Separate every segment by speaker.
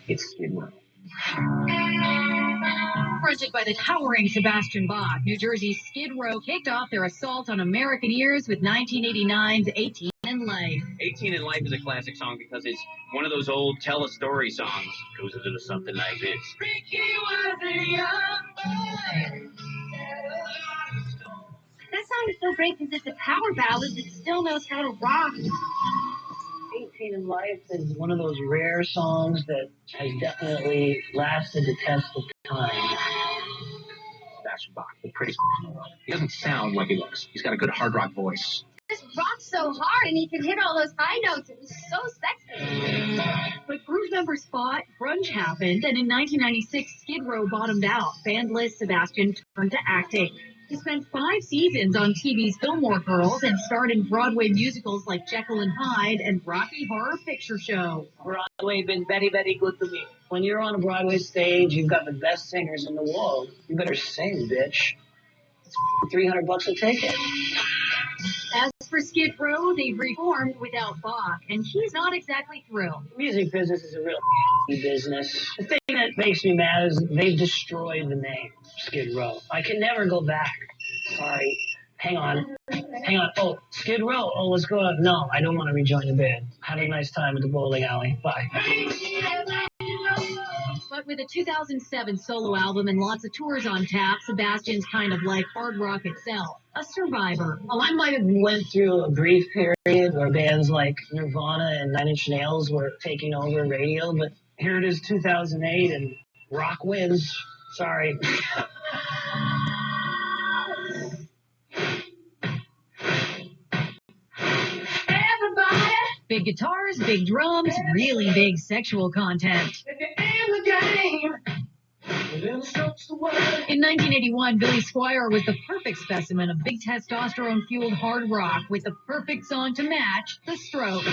Speaker 1: It's Skid Row.
Speaker 2: Fronted by the towering Sebastian Bach, New Jersey's Skid Row kicked off their assault on American ears with 1989's 18 in Life.
Speaker 3: 18 in Life is a classic song because it's one of those old tell a story songs. Goes into something like this.
Speaker 4: That song is so great because it's a power ballad that still knows how to rock.
Speaker 1: 18 in Life is one of those rare songs that has definitely lasted the test of time.
Speaker 5: Sebastian Bach, the pretty. He doesn't sound like he looks. He's got a good hard rock voice.
Speaker 4: Just rocks so hard and he can hit all those high notes. It was so sexy.
Speaker 2: But group members fought, grunge happened, and in 1996, Skid Row bottomed out. Bandless Sebastian turned to acting. He spent 5 seasons on TV's Fillmore Girls and starred in Broadway musicals like Jekyll and Hyde and Rocky Horror Picture Show.
Speaker 1: Broadway been very, very good to me. When you're on a Broadway stage, you've got the best singers in the world. You better sing, bitch. It's $300 a ticket.
Speaker 2: As for Skid Row, they've reformed without Bach, and he's not exactly thrilled.
Speaker 1: The music business is a real business. The thing that makes me mad is they've destroyed the name Skid Row. I can never go back. Sorry. Hang on. Oh, Skid Row. Oh, let's go. No, I don't want to rejoin the band. Had a nice time at the bowling alley. Bye.
Speaker 2: But with a 2007 solo album and lots of tours on tap, Sebastian's kind of like hard rock itself, a survivor.
Speaker 1: Well, I might have went through a brief period where bands like Nirvana and Nine Inch Nails were taking over radio, but here it is 2008 and rock wins. Sorry.
Speaker 2: Big guitars, big drums, really big sexual content. In 1981, Billy Squier was the perfect specimen of big testosterone-fueled hard rock with the perfect song to match, The Strokes.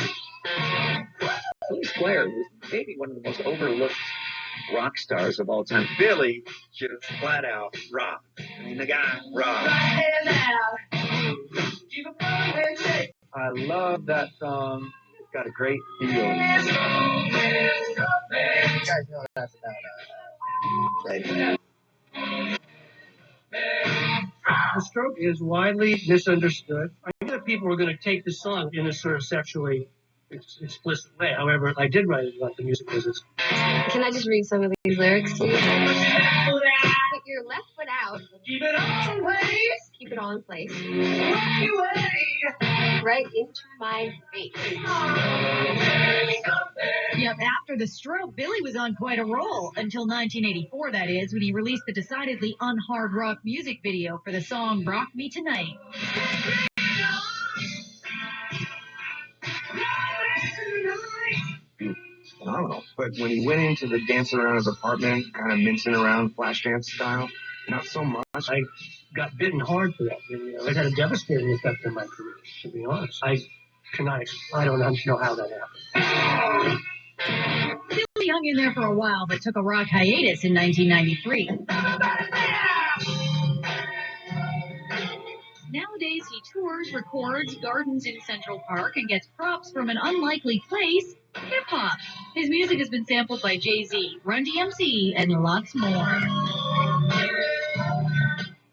Speaker 5: Billy Squier was maybe one of the most overlooked rock stars of all time.
Speaker 3: Billy just flat out rock. I mean, the guy rock.
Speaker 5: I love that song. It's got a great feel. You guys know that's about
Speaker 6: The Stroke is widely misunderstood. I knew that people were going to take the song in a sort of sexually explicit way. However, I did write it about the music business.
Speaker 4: Can I just read some of these lyrics to you? Put your left foot out. Keep it all in place. Keep it all in place. Right into my face.
Speaker 2: Yep, after The Stroke, Billy was on quite a roll, until 1984, that is, when he released the decidedly un-hard rock music video for the song Rock Me Tonight.
Speaker 5: Phenomenal. But when he went into the dancing around his apartment, kind of mincing around flash dance style, not so much.
Speaker 6: I got bitten hard for that video. It had a devastating effect on my career, to be honest. I don't know how that happened.
Speaker 2: Billy hung in there for a while, but took a rock hiatus in 1993. Nowadays, he tours, records, gardens in Central Park, and gets props from an unlikely place, hip-hop. His music has been sampled by Jay-Z, Run DMC, and lots more.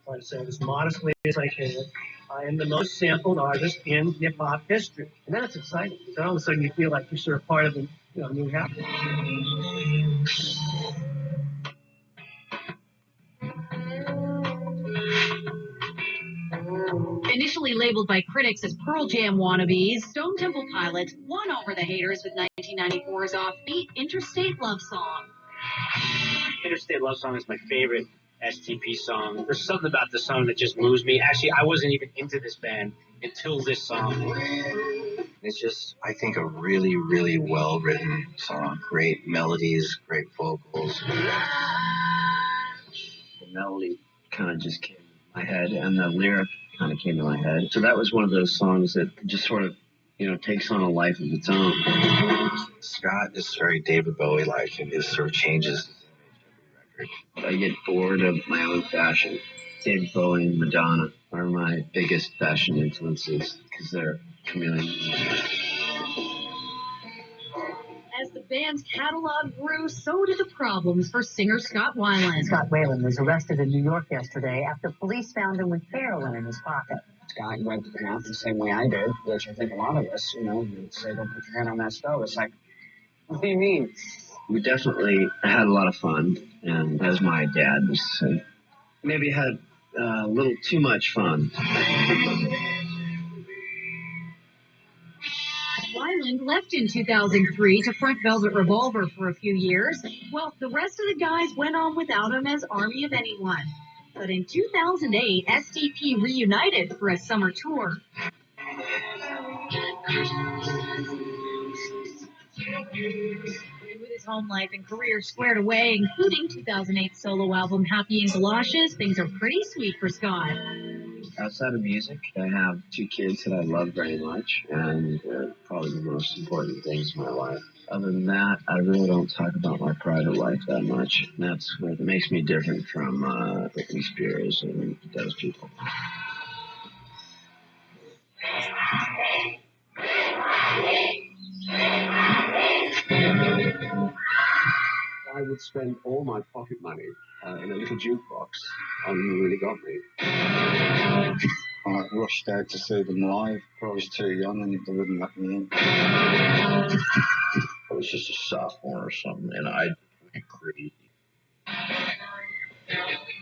Speaker 6: Try to say it as modestly as I can. I am the most sampled artist in hip-hop history. And that's exciting. So all of a sudden you feel like you're sort of part of the new happening.
Speaker 2: Initially labeled by critics as Pearl Jam wannabes, Stone Temple Pilots won over the haters with 1994's offbeat Interstate Love Song.
Speaker 3: Interstate Love Song is my favorite STP song. There's something about the song that just moves me. Actually, I wasn't even into this band until this song.
Speaker 5: It's just, I think, a really, really well-written song. Great melodies, great vocals.
Speaker 7: The melody kind of just came to my head, and the lyric kind of came to my head. So that was one of those songs that just sort of, takes on a life of its own.
Speaker 5: Scott is very David Bowie-like, and it sort of changes every record.
Speaker 7: I get bored of my own fashion. David Bowie and Madonna are my biggest fashion influences because they're chameleons.
Speaker 2: As the band's catalog grew, so did the problems for singer Scott Weiland.
Speaker 8: Scott Weiland was arrested in New York yesterday after police found him with heroin in his pocket.
Speaker 9: Scott went to the mouth the same way I did, which I think a lot of us, would say, don't put your hand on that stove. It's like, what do you mean?
Speaker 7: We definitely had a lot of fun, and as my dad used to say, maybe had a little too much fun.
Speaker 2: Weiland left in 2003 to front Velvet Revolver for a few years. Well, the rest of the guys went on without him as Army of Anyone. But in 2008, SDP reunited for a summer tour. With his home life and career squared away, including 2008 solo album Happy in Galoshes, things are pretty sweet for Scott.
Speaker 7: Outside of music, I have 2 kids that I love very much, and probably the most important things in my life. Other than that, I really don't talk about my private life that much. And that's what makes me different from Britney Spears and those people.
Speaker 10: I would spend all my pocket money in a little jukebox on You Really Got Me.
Speaker 11: I rushed out to see them live, but I was too young and they wouldn't let me in.
Speaker 12: I was just a sophomore or something, and I went crazy.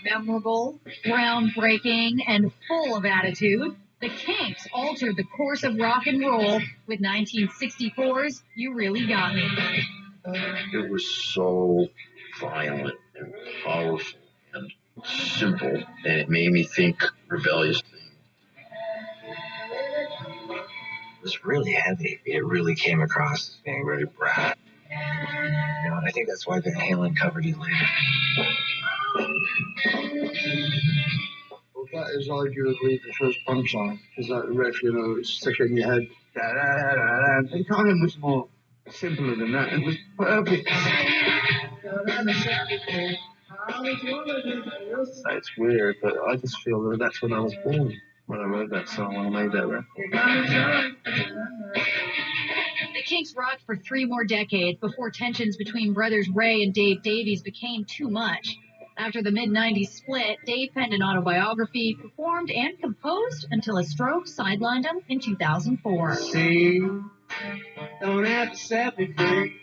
Speaker 2: Memorable, groundbreaking, and full of attitude, the Kinks altered the course of rock and roll with 1964's You Really Got Me.
Speaker 12: It was so violent and powerful and simple, and it made me think rebellious things.
Speaker 5: It was really heavy. It really came across as being very brash. And I think that's why Van Halen covered it later.
Speaker 11: Well, that is arguably the first punchline, because that riff, it's stuck in your head. It kind of was more simpler than that. It was perfect. It's weird, but I just feel that that's when I was born, when I wrote that song, when I made that record.
Speaker 2: The Kinks rocked for 3 more decades before tensions between brothers Ray and Dave Davies became too much. After the mid-90s split, Dave penned an autobiography, performed and composed until a stroke sidelined him in 2004.
Speaker 11: See, don't have to set me free.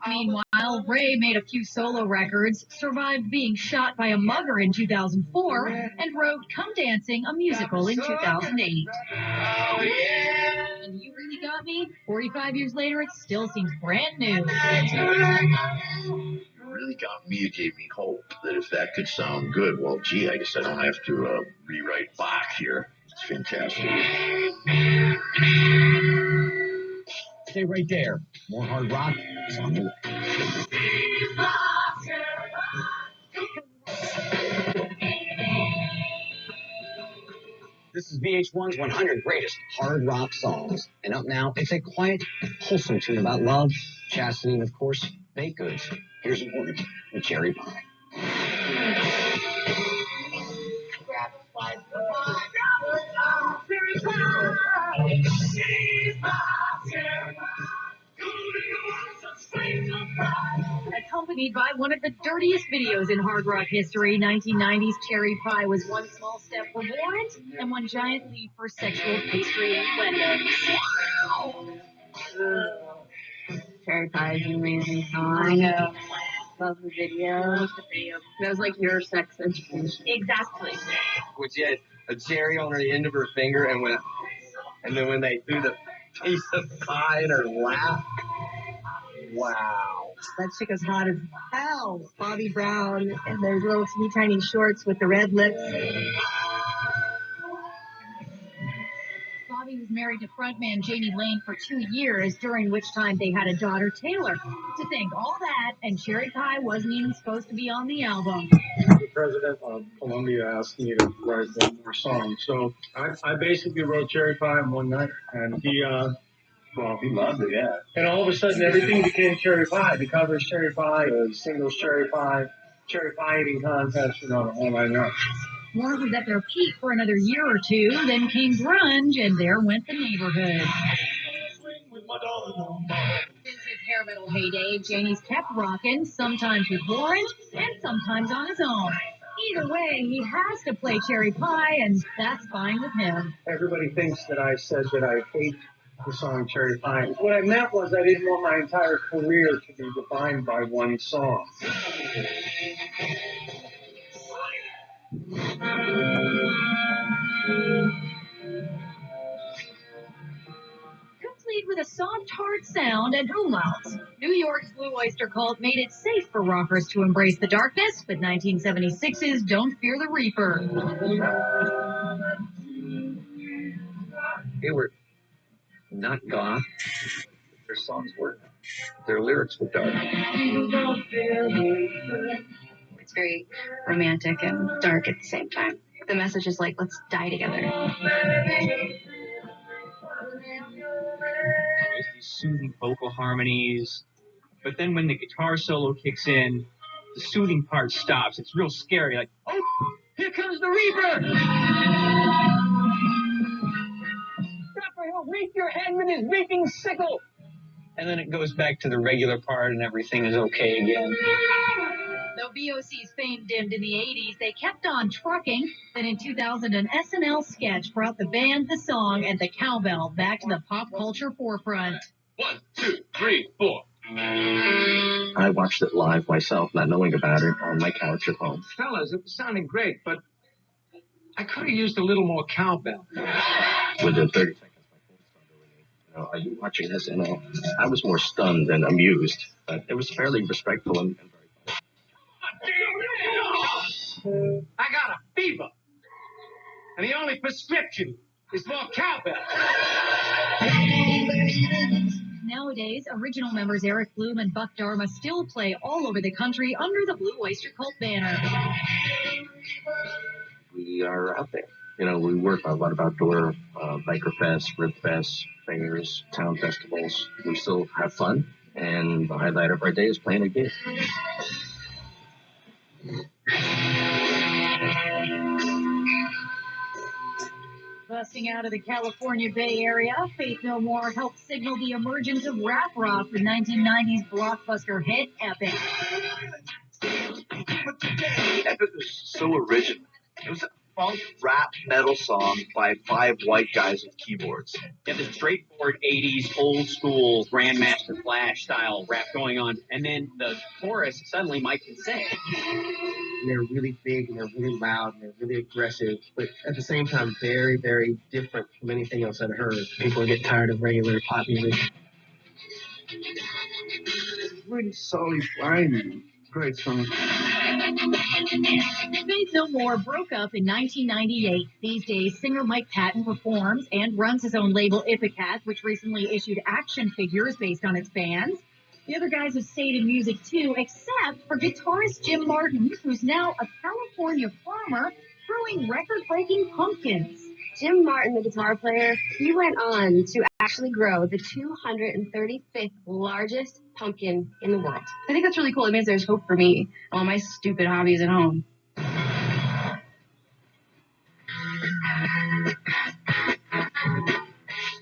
Speaker 2: Meanwhile, Ray made a few solo records, survived being shot by a mugger in 2004, and wrote Come Dancing, a musical in 2008. And You Really Got Me? 45 years later, it still seems brand new.
Speaker 12: You Really Got Me. It gave me hope that if that could sound good, well, gee, I guess I don't have to rewrite Bach here. It's fantastic.
Speaker 9: Stay right there. More hard rock is on the way. This is VH1's 100 Greatest Hard Rock Songs. And up now, it's a quiet, wholesome tune about love, chastity, and of course, baked goods. Here's a warning with Cherry Pie.
Speaker 2: Accompanied by one of the dirtiest videos in hard rock history, 1990's Cherry Pie was one small step for warrant and one giant leap for sexual pastry innuendos.
Speaker 4: Cherry Pie is an amazing song. I know. Love the video. That was like your sex education.
Speaker 2: Exactly.
Speaker 13: When she had a cherry on the end of her finger and then when they threw the piece of pie in her lap. Wow.
Speaker 8: That chick is hot as hell. Bobby Brown and those little teeny tiny shorts with the red lips.
Speaker 2: Bobby was married to frontman Jamie Lane for 2 years, during which time they had a daughter, Taylor. To think all that, and Cherry Pie wasn't even supposed to be on the album.
Speaker 11: The president of Columbia asked me to write one more song. So I basically wrote Cherry Pie in one night, and he loved it, yeah. And all of a sudden, everything became Cherry Pie. The covers Cherry Pie, the singles Cherry Pie eating contest, all I know.
Speaker 2: War was at their peak for another year or two, then came grunge, and there went the neighborhood. Since his hair hair metal heyday, Janie's kept rocking, sometimes with Warren and sometimes on his own. Either way, he has to play cherry pie, and that's fine with him.
Speaker 11: Everybody thinks that I said that I hate the song Cherry Pie. What I meant was I didn't want my entire career to be defined by one song.
Speaker 2: Complete with a soft, hard sound and umlauts. New York's Blue Oyster cult made it safe for rockers to embrace the darkness, but 1976's Don't Fear the Reaper.
Speaker 9: They were not goth. Their songs were. Their lyrics were dark.
Speaker 4: It's very romantic and dark at the same time. The message is like, let's die together.
Speaker 3: There's these soothing vocal harmonies, but then when the guitar solo kicks in, the soothing part stops. It's real scary. Like, oh, here comes the Reaper!
Speaker 9: Rapper, he'll reap your head with his reaping sickle. And then it goes back to the regular part and everything is okay again.
Speaker 2: Though VOC's fame dimmed in the 80s, they kept on trucking. Then in 2000, an SNL sketch brought the band, the song, and the cowbell back to the pop culture forefront.
Speaker 12: 1, 2, 3, 4.
Speaker 7: I watched it live myself, not knowing about it, on my couch at home.
Speaker 9: Fellas, it was sounding great, but I could have used a little more cowbell.
Speaker 7: Within 30 seconds, my phone started ringing. You know, are you watching this? And I was more stunned than amused, but it was fairly respectful and very
Speaker 3: I got a fever, and the only prescription is more cowbell.
Speaker 2: Nowadays, original members Eric Bloom and Buck Dharma still play all over the country under the Blue Oyster Cult banner.
Speaker 7: We are out there. You know, we work a lot of outdoor biker fests, rib fests, fairs, town festivals. We still have fun, and the highlight of our day is playing a gig.
Speaker 2: Busting out of the California Bay Area, Faith No More helped signal the emergence of rap rock, the 1990s blockbuster hit Epic.
Speaker 13: Epic was so original. It was a funk rap metal song by 5 white guys with keyboards.
Speaker 3: You have this straightforward 80s, old school Grandmaster Flash style rap going on, and then the chorus suddenly Mike can sing.
Speaker 13: They're really big and they're really loud and they're really aggressive, but at the same time, very, very different from anything else I'd heard.
Speaker 6: People get tired of regular pop music.
Speaker 10: Really solid line. Great song.
Speaker 2: Faith No More broke up in 1998. These days, singer Mike Patton performs and runs his own label Ipecac, which recently issued action figures based on its bands. The other guys have stayed in music too, except for guitarist Jim Martin, who's now a California farmer growing record-breaking pumpkins.
Speaker 4: Jim Martin, the guitar player, he went on to actually grow the 235th largest pumpkin in the world. I think that's really cool. It means there's hope for me, all my stupid hobbies at home.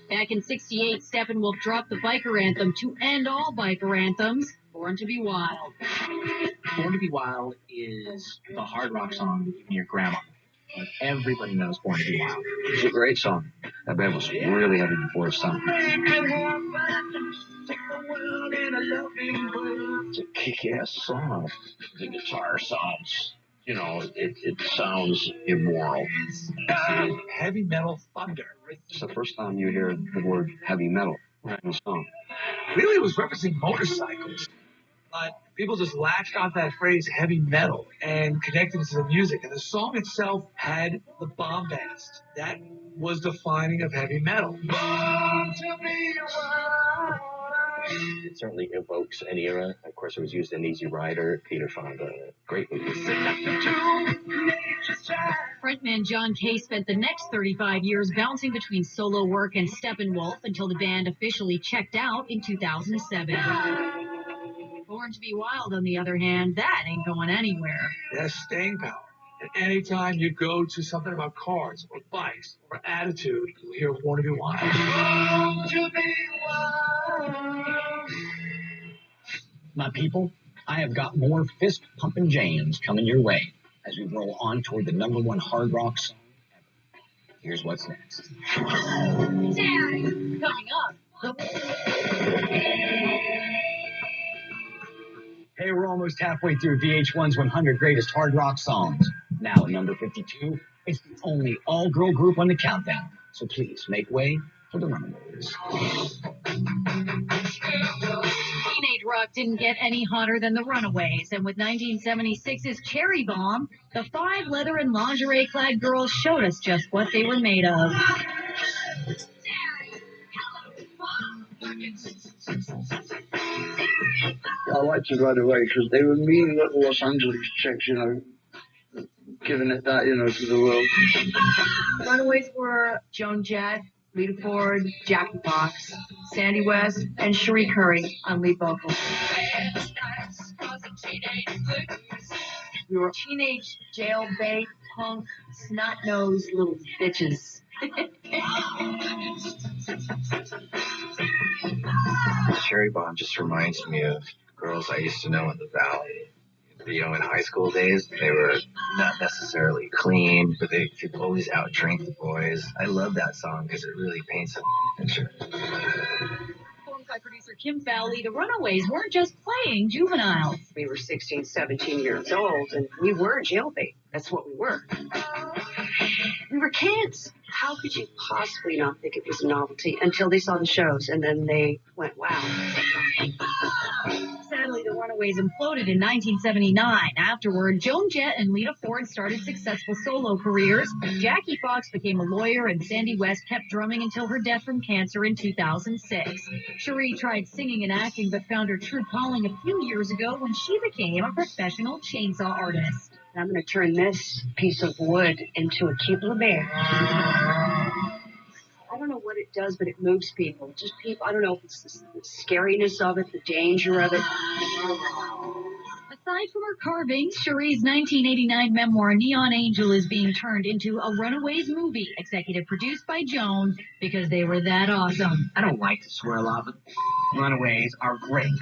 Speaker 2: Back in '68, Steppenwolf dropped the biker anthem to end all biker anthems, Born to be Wild.
Speaker 3: Born to be Wild is the hard rock song that even your grandma. Like, everybody knows Born to be Wild.
Speaker 7: It's a great song. That band was really heavy before its time. It's a kick-ass song.
Speaker 12: The guitar sounds, you know, it sounds immoral.
Speaker 5: Heavy metal thunder.
Speaker 7: It's the first time you hear the word heavy metal in a song.
Speaker 5: Really was referencing motorcycles. But people just latched on that phrase heavy metal and connected it to the music. And the song itself had the bombast. That was defining of heavy metal.
Speaker 7: It certainly evokes an era. Of course, it was used in Easy Rider, Peter Fonda. Great movie.
Speaker 2: Frontman John Kay spent the next 35 years bouncing between solo work and Steppenwolf until the band officially checked out in 2007. Born to be Wild, on the other hand, that ain't going anywhere.
Speaker 5: It has staying power. And anytime you go to something about cars or bikes or attitude, you hear Born to be Wild. Born to be wild.
Speaker 9: My people, I have got more fist-pumping jams coming your way as we roll on toward the #1 hard rock song ever. Here's what's next.
Speaker 2: Coming up.
Speaker 9: Hey, we're almost halfway through VH1's 100 Greatest Hard Rock Songs. Now, at number 52, it's the only all-girl group on the countdown. So please make way for the Runaways.
Speaker 2: Teenage rock didn't get any hotter than the Runaways, and with 1976's Cherry Bomb, the 5 leather and lingerie-clad girls showed us just what they were made of.
Speaker 14: I liked it right away because they were mean little Los Angeles chicks, you know, giving it that, you know, to the world.
Speaker 4: Runaways were Joan Jett, Lita Ford, Jackie Fox, Sandy West, and Cherie Curry on lead vocals. We were teenage, jailbait, punk, snot-nosed little bitches.
Speaker 13: Cherry Bomb just reminds me of girls I used to know in the Valley. You know, in high school days, they were not necessarily clean, but they could always outdrink the boys. I love that song because it really paints a picture.
Speaker 2: Performed by producer Kim Fowley, the Runaways weren't just playing juveniles.
Speaker 15: We were 16, 17 years old, and we were jailbait. That's what we were. We were kids. How could you possibly not think it was a novelty until they saw the shows, and then they went, wow.
Speaker 2: Sadly, the Runaways imploded in 1979. Afterward, Joan Jett and Lita Ford started successful solo careers. Jackie Fox became a lawyer, and Sandy West kept drumming until her death from cancer in 2006. Cherie tried singing and acting, but found her true calling a few years ago when she became a professional chainsaw artist.
Speaker 15: I'm going to turn this piece of wood into a cute little bear. I don't know what it does, but it moves people. Just people, I don't know if it's the scariness of it, the danger of it.
Speaker 2: Aside from her carvings, Cherie's 1989 memoir, Neon Angel, is being turned into a Runaways movie, executive produced by Joan, because they were that awesome.
Speaker 9: I don't like to swear a lot, but Runaways are great.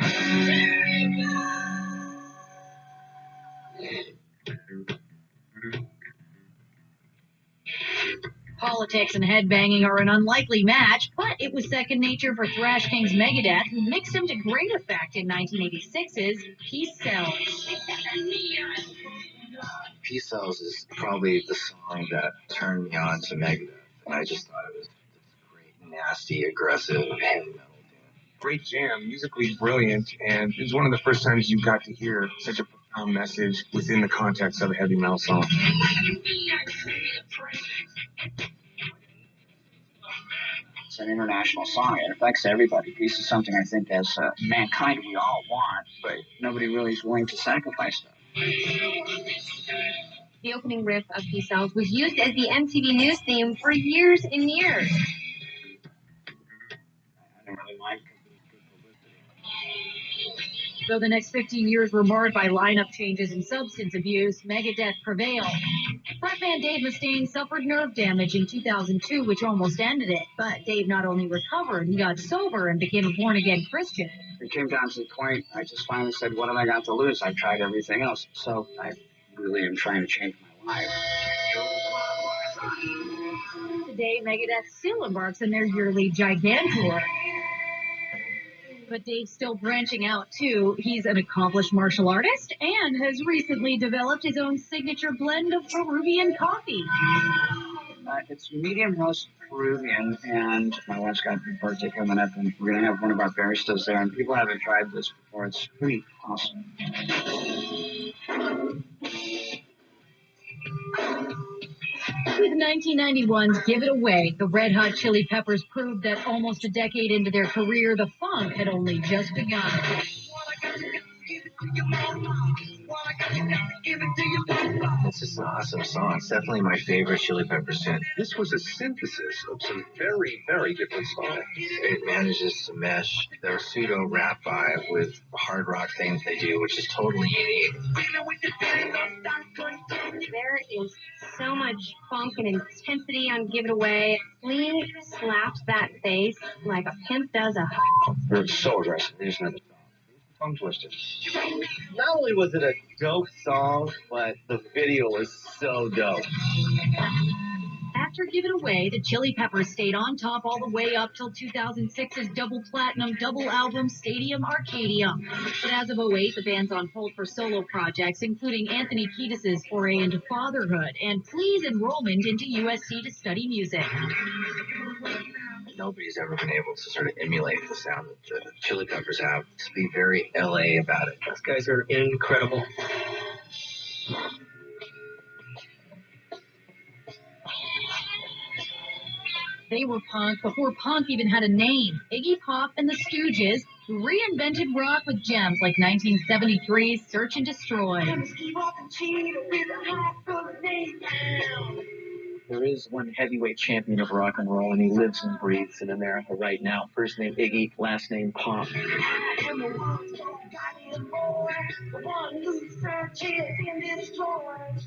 Speaker 2: Politics and headbanging are an unlikely match, but it was second nature for thrash kings Megadeth, who mixed them to great effect in 1986's Peace Sells.
Speaker 13: Peace Sells is probably the song that turned me on to Megadeth, and I just thought it was this great, nasty, aggressive, heavy metal.
Speaker 16: Great jam, musically brilliant, and it was one of the first times you got to hear such a profound message within the context of a heavy metal song.
Speaker 17: It's an international song. It affects everybody. Peace is something I think as mankind we all want, but nobody really is willing to sacrifice stuff.
Speaker 4: The opening riff of Peace Sells was used as the MTV News theme for years and years.
Speaker 17: I didn't really mind.
Speaker 2: Though the next 15 years were marred by lineup changes and substance abuse, Megadeth prevailed. Frontman Dave Mustaine suffered nerve damage in 2002, which almost ended it. But Dave not only recovered, he got sober and became a born-again Christian.
Speaker 17: It came down to the point, I just finally said, what have I got to lose? I've tried everything else. So I really am trying to change my life.
Speaker 2: Today, Megadeth still embarks on their yearly Gigantour. But Dave's still branching out, too. He's an accomplished martial artist and has recently developed his own signature blend of Peruvian coffee.
Speaker 17: It's medium roast Peruvian, and my wife's got a birthday coming up, and we're going to have one of our baristas there, and people haven't tried this before. It's pretty awesome.
Speaker 2: With 1991's Give It Away, the Red Hot Chili Peppers proved that almost a decade into their career, the funk had only just begun.
Speaker 13: This is an awesome song. It's definitely my favorite Chili Peppers tune.
Speaker 10: This was a synthesis of some very, very different styles.
Speaker 13: It manages to mesh their pseudo rap vibe with the hard rock things they do, which is totally unique.
Speaker 4: There is so much funk and intensity on Give It Away. Lee slaps that bass like a pimp does a...
Speaker 10: They're so aggressive. They just never stop.
Speaker 13: tongue twister.
Speaker 18: Not only was it a dope song, but the video was so dope.
Speaker 2: After Give It Away, the Chili Peppers stayed on top all the way up till 2006's double platinum double album Stadium Arcadium. But as of 2008, the band's on hold for solo projects, including Anthony Kiedis' foray into fatherhood and Flea's enrollment into USC to study music.
Speaker 13: Nobody's ever been able to sort of emulate the sound that the Chili Peppers have. To be very LA about it.
Speaker 6: Those guys are incredible.
Speaker 2: They were punk before punk even had a name. Iggy Pop and the Stooges, who reinvented rock with gems like 1973's Search and Destroy.
Speaker 19: There is one heavyweight champion of rock and roll, and he lives and breathes in America right now. First name Iggy, last name Pop.
Speaker 13: He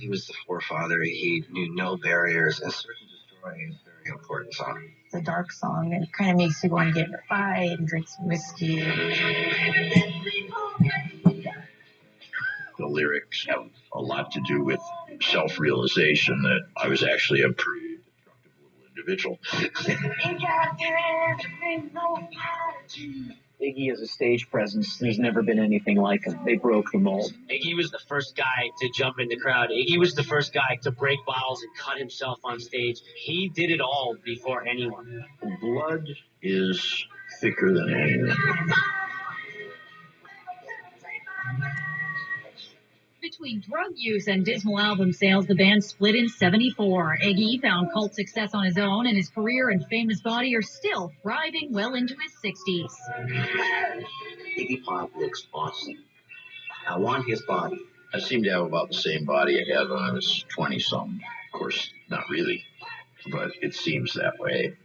Speaker 13: was the forefather. He knew no barriers, and Search and Destroy is a very important song.
Speaker 8: It's a dark song, and it kind of makes you want to get in a fight and drink some whiskey.
Speaker 12: The lyrics have a lot to do with self-realization that I was actually a pretty destructive little individual.
Speaker 19: Iggy is a stage presence. There's never been anything like him. They broke the mold.
Speaker 3: Iggy was the first guy to jump in the crowd. Iggy was the first guy to break bottles and cut himself on stage. He did it all before anyone.
Speaker 12: Blood is thicker than air.
Speaker 2: Between drug use and dismal album sales, the band split in '74. Iggy found cult success on his own, and his career and famous body are still thriving well into his 60s.
Speaker 12: Iggy Pop looks awesome. I want his body. I seem to have about the same body I had when I was 20-something. Of course, not really, but it seems that way.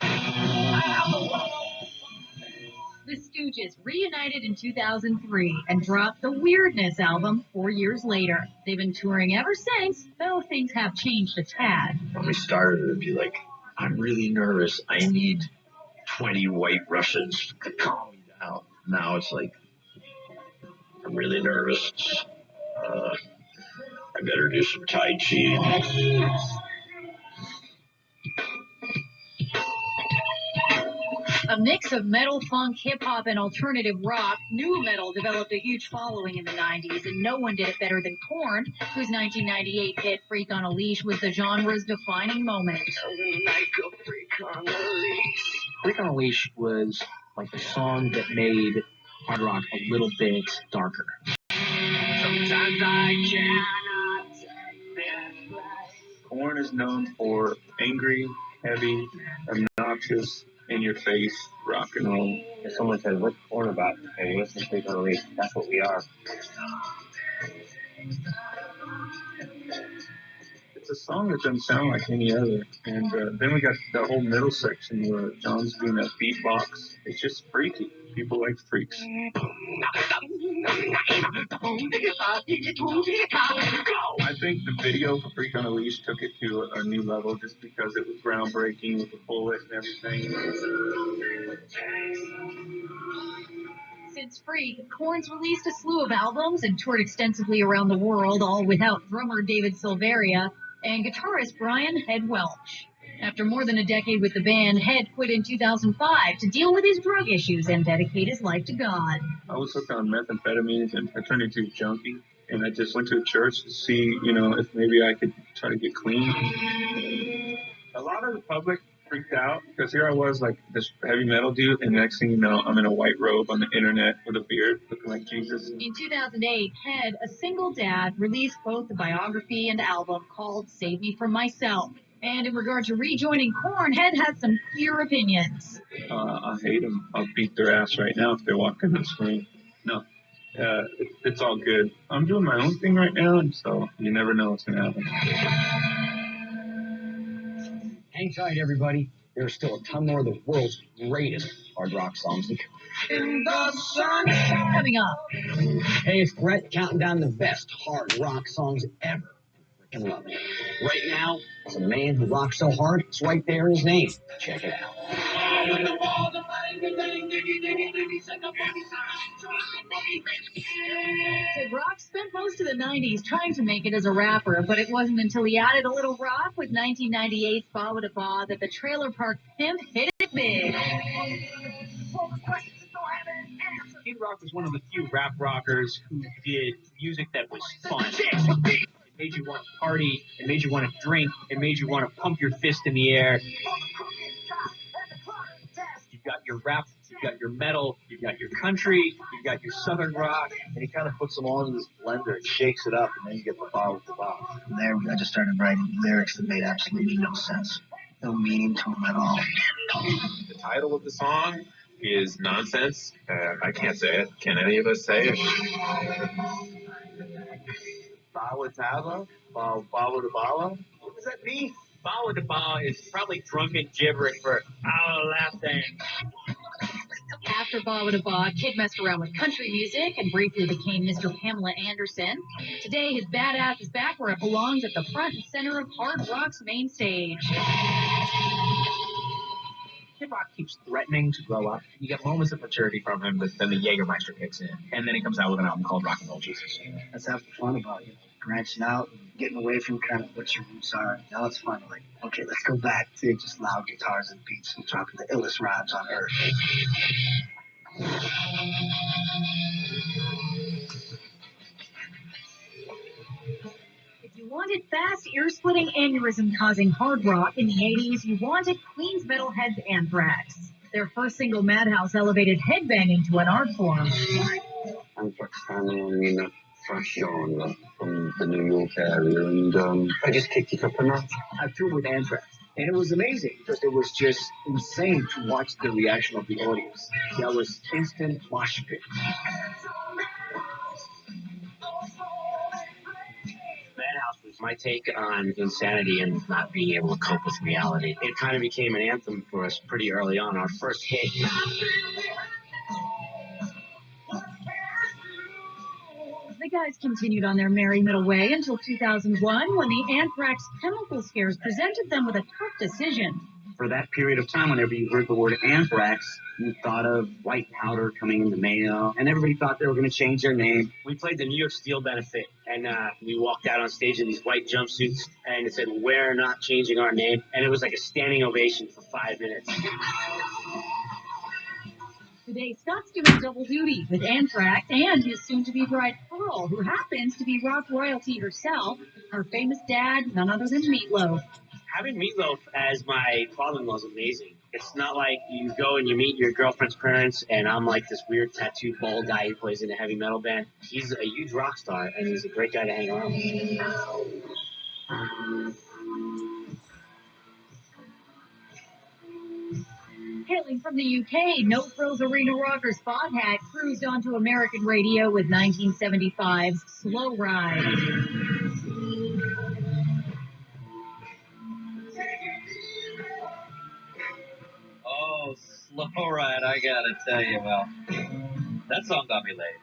Speaker 2: The Stooges reunited in 2003 and dropped the Weirdness album 4 years later. They've been touring ever since, though things have changed a tad.
Speaker 12: When we started, it'd be like, I'm really nervous. I need 20 white Russians to calm me down. Now it's like, I'm really nervous. I better do some Tai Chi.
Speaker 2: A mix of metal, funk, hip-hop, and alternative rock, nu metal developed a huge following in the 90s, and no one did it better than Korn, whose 1998 hit Freak on a Leash was the genre's defining moment.
Speaker 19: Freak on a Leash was like the song that made hard rock a little bit darker.
Speaker 16: Sometimes I cannot take this life. Korn is known for angry, heavy, obnoxious, in-your-face rock and roll.
Speaker 17: If someone says, what's Korn about? Hey, listen to Freak on a Leash. That's what we are.
Speaker 16: It's a song that doesn't sound like any other. And then we got the whole middle section where John's doing a beatbox. It's just freaky. People like freaks. I think the video for Freak on a Leash took it to a new level just because it was groundbreaking with the bullet and everything.
Speaker 2: Since Freak, Korn's released a slew of albums and toured extensively around the world, all without drummer David Silveria and guitarist Brian Head Welch. After more than a decade with the band, Head quit in 2005 to deal with his drug issues and dedicate his life to God.
Speaker 16: I was hooked on methamphetamines and I turned into a junkie. And I just went to a church to see, if maybe I could try to get clean. A lot of the public freaked out because here I was like this heavy metal dude, and next thing you know, I'm in a white robe on the internet with a beard looking like Jesus.
Speaker 2: In 2008, Head, a single dad, released both a biography and album called Save Me From Myself. And in regard to rejoining Korn, Head had some clear opinions.
Speaker 16: I hate them. I'll beat their ass right now if they walk in this room. No. It's all good. I'm doing my own thing right now, and so you never know what's going to happen.
Speaker 9: Hang tight, everybody. There's still a ton more of the world's greatest hard rock songs to come.
Speaker 2: In the sunshine. Coming up.
Speaker 9: Hey, it's Brett counting down the best hard rock songs ever. Freaking love it. Right now, it's a man who rocks so hard, it's right there in his name. Check it out.
Speaker 2: Kid Rock spent most of the 90s trying to make it as a rapper, but it wasn't until he added a little rock with 1998's Ba Wa Da Ba that the Trailer Park Pimp hit it big.
Speaker 3: Kid Rock was one of the few rap rockers who did music that was fun. It made you want to party. It made you want to drink. It made you want to pump your fist in the air. You've got your rap, you've got your metal, you've got your country, you've got your southern rock.
Speaker 18: And he kind of puts them all in this blender and shakes it up, and then you get the Ba Wa Da Ba.
Speaker 13: From there, I just started writing lyrics that made absolutely no sense. No meaning to them at all.
Speaker 20: The title of the song is Nonsense. I can't say it. Can any of us say it?
Speaker 18: Ba Wa Da Ba? Ba Wa Da Ba? What does that mean?
Speaker 3: Ba Wa Da Ba is probably drunken gibberish for our last thing.
Speaker 2: After Ba Wa Da Ba, Kid messed around with country music and briefly became Mr. Pamela Anderson. Today, his badass is back where it belongs at the front and center of hard rock's main stage.
Speaker 3: Kid Rock keeps threatening to grow up. You get moments of maturity from him, but then the Jägermeister kicks in. And then he comes out with an album called Rock and Roll Jesus.
Speaker 17: That's half the fun about it. Branching out, getting away from kind of what your roots are. Now it's fun. Like, okay, let's go back to just loud guitars and beats and dropping the illest rhymes on earth.
Speaker 2: If you wanted fast, ear-splitting, aneurysm-causing hard rock in the 80s, you wanted Queen's metalheads Anthrax. Their first single, Madhouse, elevated headbanging to an art form.
Speaker 7: Anthrax family in that thrash genre from the New York area, and I just kicked it up a notch.
Speaker 17: I toured with Anthrax, and it was amazing because it was just insane to watch the reaction of the audience. That was instant mosh pit.
Speaker 3: Madhouse was my take on insanity and not being able to cope with reality. It kind of became an anthem for us pretty early on. Our first hit.
Speaker 2: The guys continued on their merry middle way until 2001 when the Anthrax chemical scares presented them with a tough decision.
Speaker 17: For that period of time, whenever you heard the word anthrax, you thought of white powder coming in the mail, and everybody thought they were going to change their name.
Speaker 3: We played the New York Steel benefit, and we walked out on stage in these white jumpsuits, and it said, "We're not changing our name," and it was like a standing ovation for 5 minutes.
Speaker 2: Today, Scott's doing double duty with Anthrax and his soon-to-be bride, Pearl, who happens to be rock royalty herself, her famous dad, none other than Meatloaf.
Speaker 3: Having Meatloaf as my father-in-law is amazing. It's not like you go and you meet your girlfriend's parents, and I'm like this weird tattooed bald guy who plays in a heavy metal band. He's a huge rock star, and he's a great guy to hang around with.
Speaker 2: Hailing from the UK, No Frills Arena rocker Bobcat cruised onto American radio with 1975's Slow Ride.
Speaker 18: Oh, Slow Ride, I gotta tell you about. That song got me laid.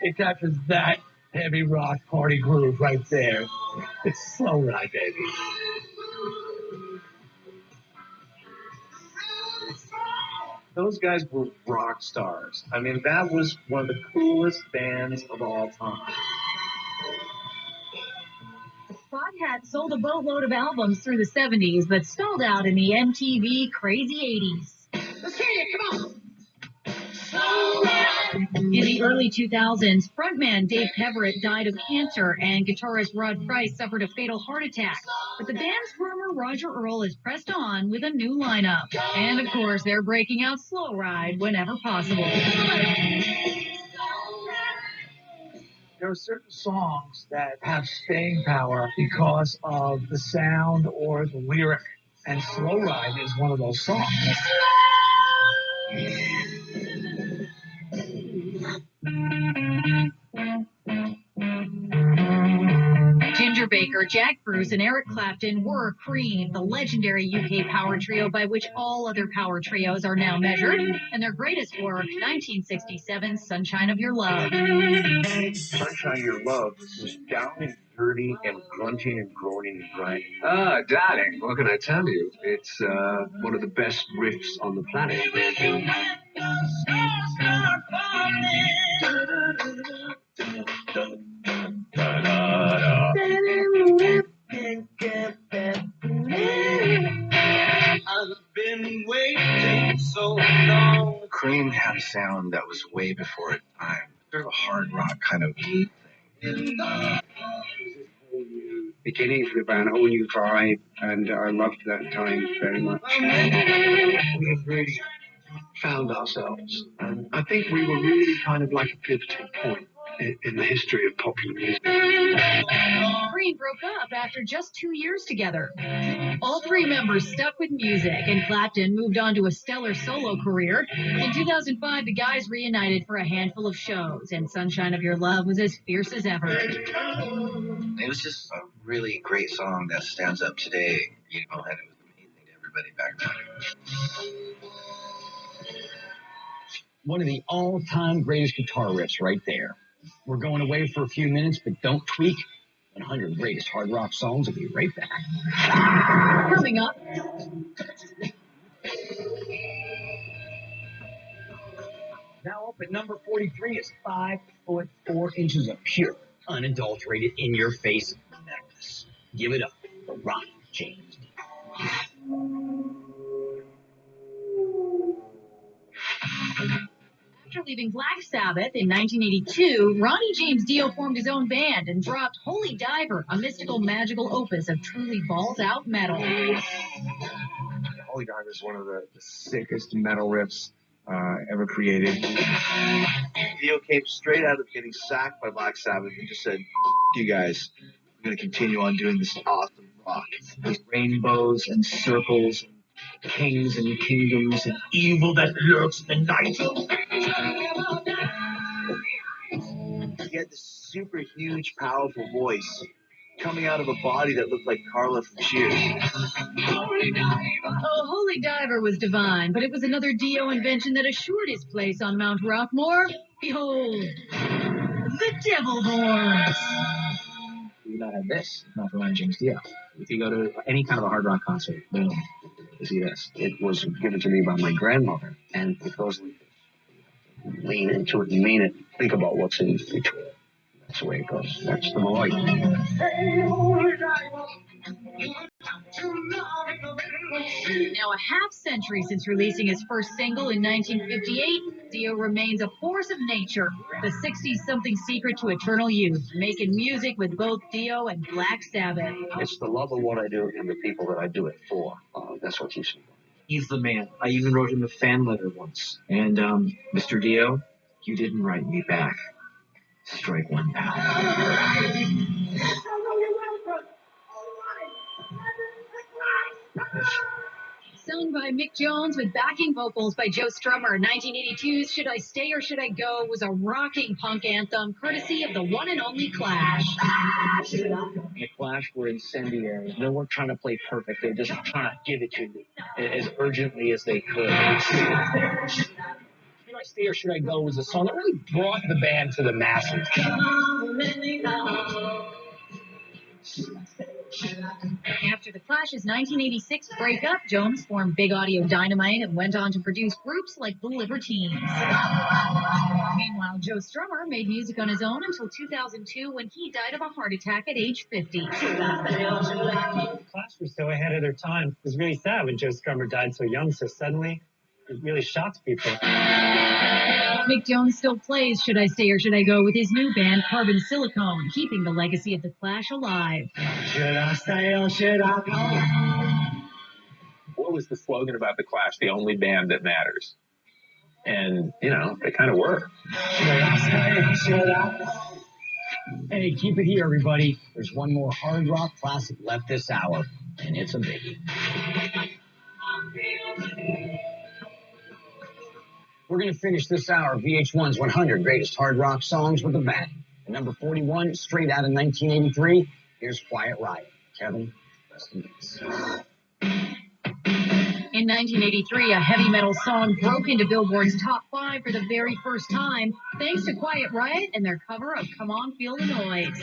Speaker 5: It captures that heavy rock party groove right there. It's Slow Ride, baby.
Speaker 18: Those guys were rock stars. I mean, that was one of the coolest bands of all time.
Speaker 2: Bobcat sold a boatload of albums through the 70s, but stalled out in the MTV crazy 80s.
Speaker 15: Let's hear it, come on.
Speaker 2: In the early 2000s, frontman Dave Peverett died of cancer and guitarist Rod Price suffered a fatal heart attack. But the band's drummer Roger Earl is pressed on with a new lineup. And of course, they're breaking out Slow Ride whenever possible.
Speaker 5: There are certain songs that have staying power because of the sound or the lyric, and Slow Ride is one of those songs.
Speaker 2: Ginger Baker, Jack Bruce, and Eric Clapton were Cream, the legendary UK power trio by which all other power trios are now measured, and their greatest work, 1967's Sunshine of Your Love.
Speaker 10: Sunshine of Your Love was down and dirty and grunting and groaning and grinding.
Speaker 12: Ah, darling,
Speaker 10: What can I tell you? It's one of the best riffs on the planet.
Speaker 13: I've been waiting so long. Cream had a sound that was way before its time. Sort of a hard rock kind of thing.
Speaker 10: Beginning for the band, a whole new vibe, and I loved that time very much.
Speaker 14: We have really found ourselves. And I think we were really kind of like a pivotal point in the history of popular music.
Speaker 2: Cream broke up after just 2 years together. All three members stuck with music, and Clapton moved on to a stellar solo career. In 2005, the guys reunited for a handful of shows, and Sunshine of Your Love was as fierce as ever.
Speaker 13: It was just a really great song that stands up today, you know, and it was amazing to everybody back then.
Speaker 9: One of the all-time greatest guitar riffs right there. We're going away for a few minutes, but don't tweak. 100 greatest hard rock songs will be right back.
Speaker 2: Coming up.
Speaker 9: Now up at number 43 is 5 foot 4 inches of pure, unadulterated, in-your-face metalness. Give it up for Ronnie James.
Speaker 2: After leaving Black Sabbath in 1982, Ronnie James Dio formed his own band and dropped Holy Diver, a mystical, magical opus of truly balls-out metal.
Speaker 18: Holy Diver is one of the sickest metal riffs ever created.
Speaker 13: Dio came straight out of getting sacked by Black Sabbath and just said, "You guys, I'm going to continue on doing this awesome rock.
Speaker 17: With rainbows and circles, and kings and kingdoms, and evil that lurks in the night."
Speaker 13: He had this super huge, powerful voice coming out of a body that looked like Carla from Cheers.
Speaker 2: Oh, Holy Diver was divine, but it was another Dio invention that assured his place on Mount Rockmore. Behold, the devil horns.
Speaker 17: We would not have this, if not for Ronnie James Dio. If you go to any kind of a hard rock concert, boom, you see this.
Speaker 10: It was given to me by my grandmother, and it goes like this. Lean into it and mean it. Think about what's in between. That's the way it goes. That's the boy.
Speaker 2: Now, a half century since releasing his first single in 1958, Dio remains a force of nature, the 60-something secret to eternal youth, making music with both Dio and Black Sabbath.
Speaker 10: It's the love of what I do and the people that I do it for. That's what keeps me going.
Speaker 17: He's the man. I even wrote him a fan letter once. And, Mr. Dio, you didn't write me back. Strike one now.
Speaker 2: Sung by Mick Jones with backing vocals by Joe Strummer, 1982's Should I Stay or Should I Go was a rocking punk anthem courtesy of the one and only Clash.
Speaker 19: The Clash were incendiary. They weren't trying to play perfect. They were just trying to give it to you as urgently as they could. Should I Stay or Should I Go was a song that really brought the band to the masses.
Speaker 2: After the Clash's 1986 breakup, Jones formed Big Audio Dynamite and went on to produce groups like the Libertines. Meanwhile, Joe Strummer made music on his own until 2002 when he died of a heart attack at age 50.
Speaker 6: The Clash was so ahead of their time. It was really sad when Joe Strummer died so young, so suddenly. It really shocked people.
Speaker 2: Mick Jones still plays Should I Stay or Should I Go with his new band Carbon Silicone, keeping the legacy of the Clash alive.
Speaker 6: Should I stay or should I go?
Speaker 20: What was the slogan about the Clash? The only band that matters. And, you know, they kind of were.
Speaker 6: Should I stay or should I go?
Speaker 9: Hey, keep it here, everybody. There's one more hard rock classic left this hour, and it's a biggie. We're going to finish this hour of VH1's 100 Greatest Hard Rock Songs with a bang. At number 41, straight out of 1983, Here's Quiet Riot. Kevin, rest in peace.
Speaker 2: In 1983, a heavy metal song broke into Billboard's top 5 for the very first time, thanks to Quiet Riot and their cover of Come On Feel the Noise.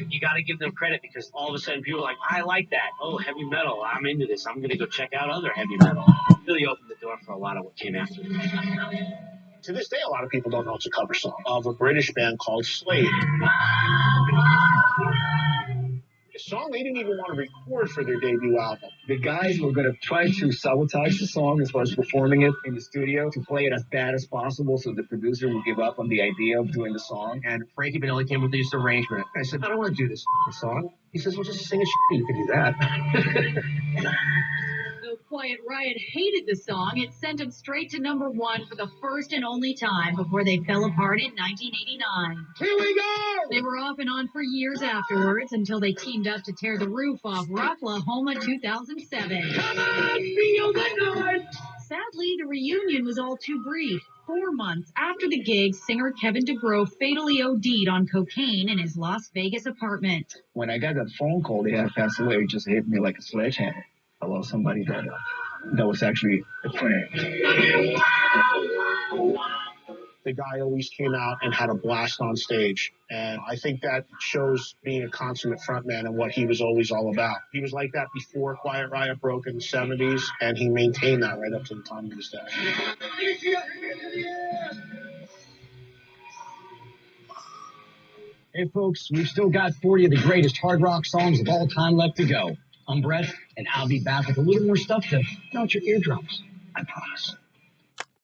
Speaker 3: You got to give them credit because all of a sudden people are like, I like that. Oh, heavy metal. I'm into this. I'm going to go check out other heavy metal. Really opened the door for a lot of what came after.
Speaker 6: To this day, a lot of people don't know it's a cover song of a British band called Slade. A song they didn't even want to record for their debut album.
Speaker 19: The guys were going to try to sabotage the song as far as performing it in the studio to play it as bad as possible so the producer would give up on the idea of doing the song.
Speaker 6: And Frankie Banelli came with this arrangement. I said, I don't want to do this song. He says, well, just sing it. You can do that.
Speaker 2: Though Quiet Riot hated the song, it sent them straight to #1 for the first and only time before they fell apart in 1989.
Speaker 6: Here we go!
Speaker 2: They were off and on for years afterwards until they teamed up to tear the roof off Rocklahoma 2007. Sadly, the reunion was all too brief. 4 months after the gig, singer Kevin DeGrow fatally OD'd on cocaine in his Las Vegas apartment.
Speaker 19: When I got that phone call, they had passed away. It just hit me like a sledgehammer. I lost somebody that was actually a friend.
Speaker 6: The guy always came out and had a blast on stage. And I think that shows being a consummate frontman and what he was always all about. He was like that before Quiet Riot broke in the 70s, and he maintained that right up to the time of his death.
Speaker 9: Hey, folks, we've still got 40 of the greatest hard rock songs of all time left to go. I'm Brett, and I'll be back with a little more stuff to melt your eardrums. I promise.